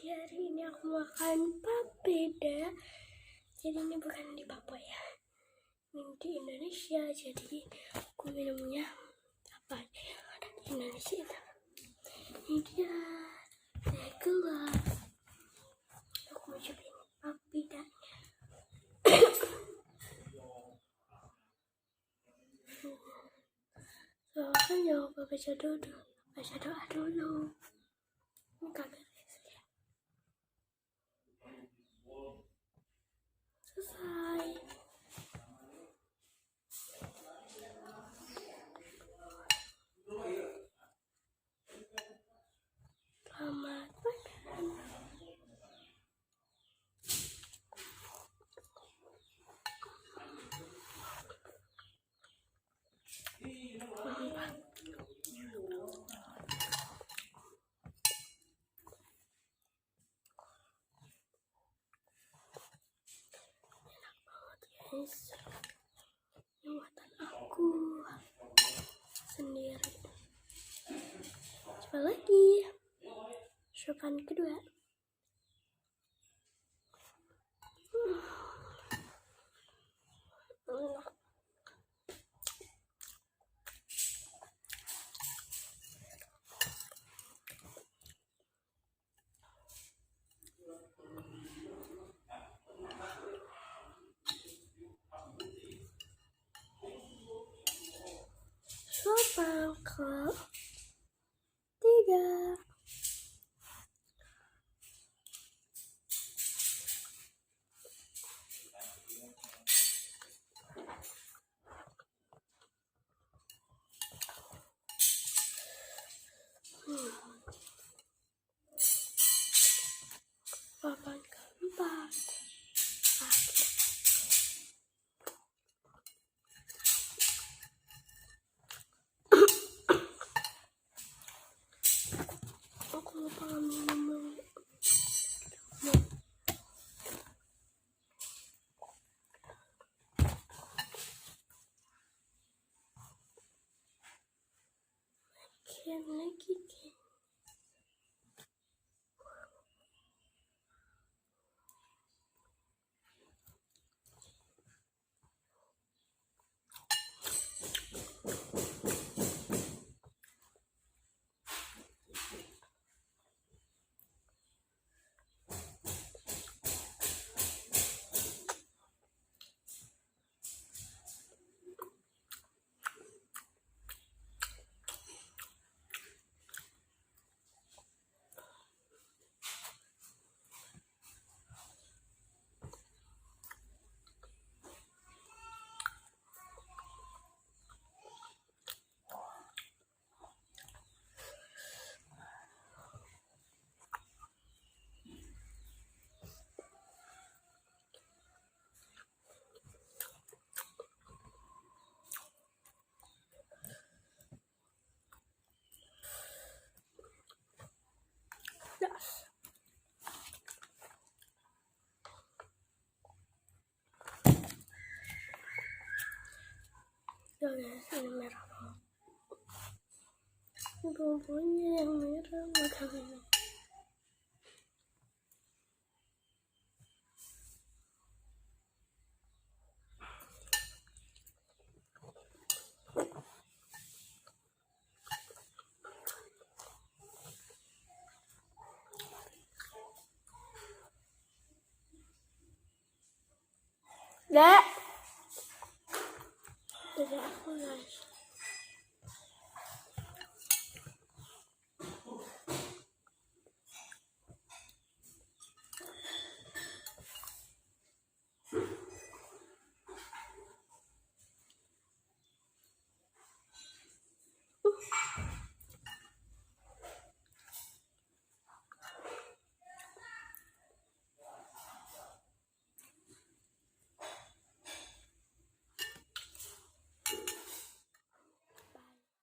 Jadi hari ini aku makan papeda. Jadi ini bukan di Papua ya, ini di Indonesia. Jadi aku minumnya apa aja yang ada di Indonesia. Ini dia teh gelas. Aku mau cobain papedanya. Soalnya jangan lupa baca doa dulu. Ini kagak ya. Selesai. Selamat makan. Guys, ini buatan aku sendiri. Coba lagi suapan kedua. Suapan ketiga. Suapan keempat. Aku lupa minum. Lagi. Guys, ini merah. Bumbunya yang merah makanya. Dek. Dari aku guys.